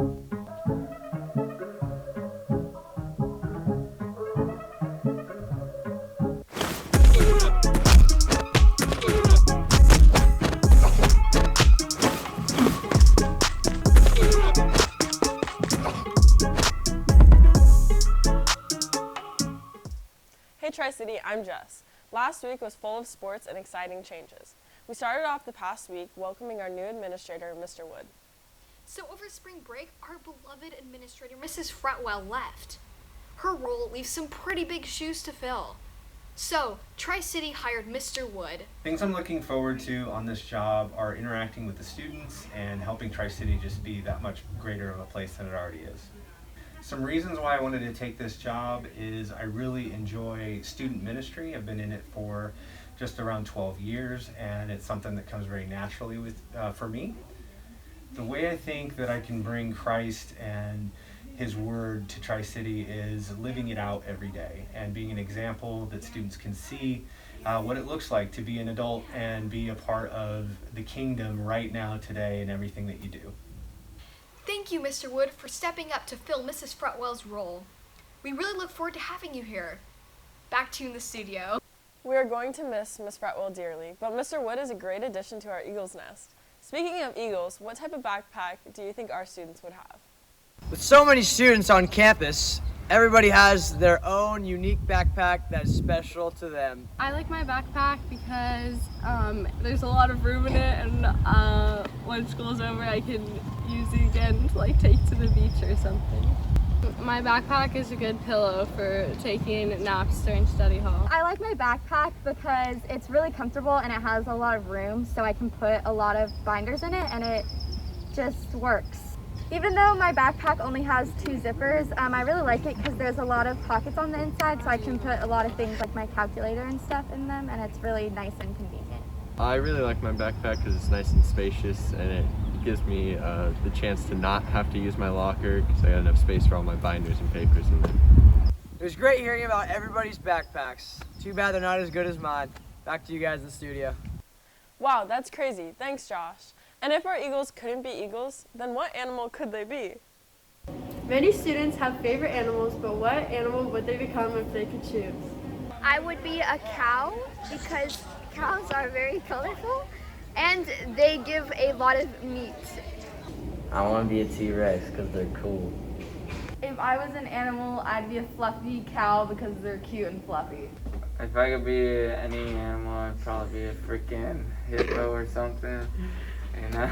Hey Tri-City, I'm Jess. Last week was full of sports and exciting changes. We started off the past week welcoming our new administrator, Mr. Wood. So over spring break, our beloved administrator, Mrs. Fretwell, left. Her role leaves some pretty big shoes to fill. So, Tri-City hired Mr. Wood. Things I'm looking forward to on this job are interacting with the students and helping Tri-City just be that much greater of a place than it already is. Some reasons why I wanted to take this job is I really enjoy student ministry. I've been in it for just around 12 years, and it's something that comes very naturally for me. The way I think that I can bring Christ and His Word to Tri-City is living it out every day and being an example that students can see what it looks like to be an adult and be a part of the kingdom right now, today, in everything that you do. Thank you, Mr. Wood, for stepping up to fill Mrs. Fretwell's role. We really look forward to having you here. Back to you in the studio. We are going to miss Miss Fretwell dearly, but Mr. Wood is a great addition to our Eagles nest. Speaking of Eagles, what type of backpack do you think our students would have? With so many students on campus, everybody has their own unique backpack that is special to them. I like my backpack because there's a lot of room in it, and when school's over I can use it again to take to the beach or something. My backpack is a good pillow for taking naps during study hall. I like my backpack because it's really comfortable and it has a lot of room, so I can put a lot of binders in it and it just works. Even though my backpack only has 2 zippers, I really like it because there's a lot of pockets on the inside, so I can put a lot of things like my calculator and stuff in them, and it's really nice and convenient. I really like my backpack because it's nice and spacious, and it gives me the chance to not have to use my locker because I got enough space for all my binders and papers in there. It was great hearing about everybody's backpacks. Too bad they're not as good as mine. Back to you guys in the studio. Wow, that's crazy. Thanks, Josh. And if our Eagles couldn't be Eagles, then what animal could they be? Many students have favorite animals, but what animal would they become if they could choose? I would be a cow because cows are very colorful and they give a lot of meat. I want to be a T-Rex because they're cool. If I was an animal, I'd be a fluffy cow because they're cute and fluffy. If I could be any animal, I'd probably be a freaking hippo or something. You know,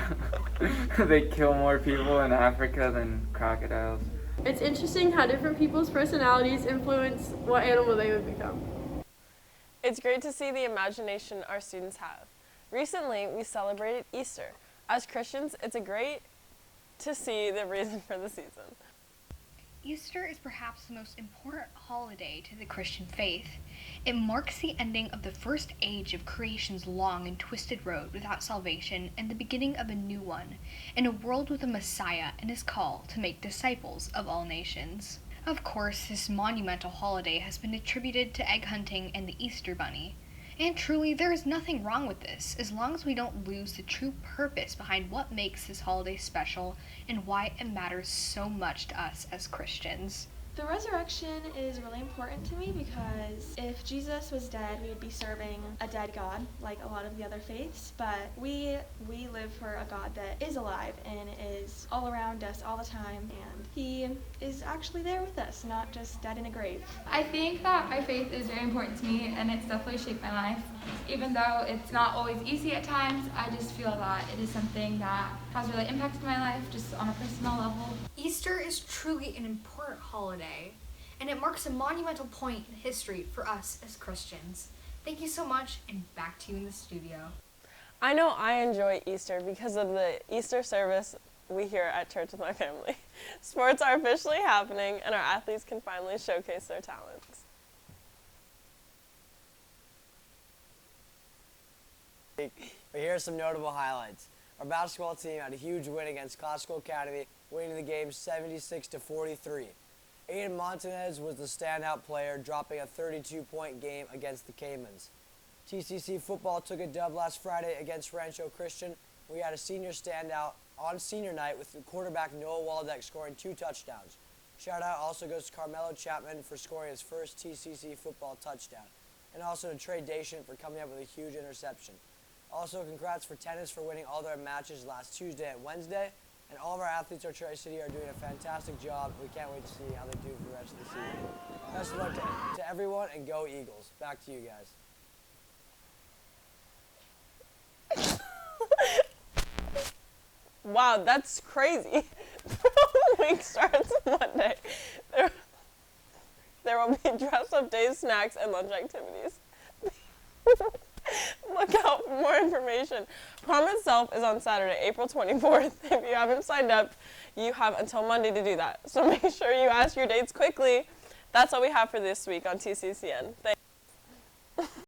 they kill more people in Africa than crocodiles. It's interesting how different people's personalities influence what animal they would become. It's great to see the imagination our students have. Recently, we celebrated Easter. As Christians, it's great to see the reason for the season. Easter is perhaps the most important holiday to the Christian faith. It marks the ending of the first age of creation's long and twisted road without salvation and the beginning of a new one, in a world with a Messiah and his call to make disciples of all nations. Of course, this monumental holiday has been attributed to egg hunting and the Easter Bunny. And truly, there is nothing wrong with this, as long as we don't lose the true purpose behind what makes this holiday special and why it matters so much to us as Christians. The resurrection is really important to me because if Jesus was dead, we would be serving a dead God, like a lot of the other faiths, but we live for a God that is alive and is all around us all the time, and he is actually there with us, not just dead in a grave. I think that my faith is very important to me, and it's definitely shaped my life. Even though it's not always easy at times, I just feel that it is something that has really impacted my life just on a personal level. Easter is truly an important holiday, and it marks a monumental point in history for us as Christians. Thank you so much, and back to you in the studio. I know I enjoy Easter because of the Easter service we hear at church with my family. Sports are officially happening, and our athletes can finally showcase their talents. But here are some notable highlights. Our basketball team had a huge win against Classical Academy, winning the game 76-43. Aiden Montanez was the standout player, dropping a 32-point game against the Caymans. TCC football took a dub last Friday against Rancho Christian, We had a senior standout on senior night with the quarterback Noah Waldeck scoring 2 touchdowns. Shout out also goes to Carmelo Chapman for scoring his first TCC football touchdown, and also to Trey Dation for coming up with a huge interception. Also, congrats for tennis for winning all their matches last Tuesday and Wednesday, and all of our athletes at Tri-City are doing a fantastic job. We can't wait to see how they do for the rest of the season. Best of luck to everyone, and go Eagles. Back to you guys. Wow, that's crazy. Week starts Monday. There will be dress-up days, snacks, and lunch activities. Look out for more information. Prom itself is on Saturday, April 24th. If you haven't signed up, you have until Monday to do that. So make sure you ask your dates quickly. That's all we have for this week on TCCN.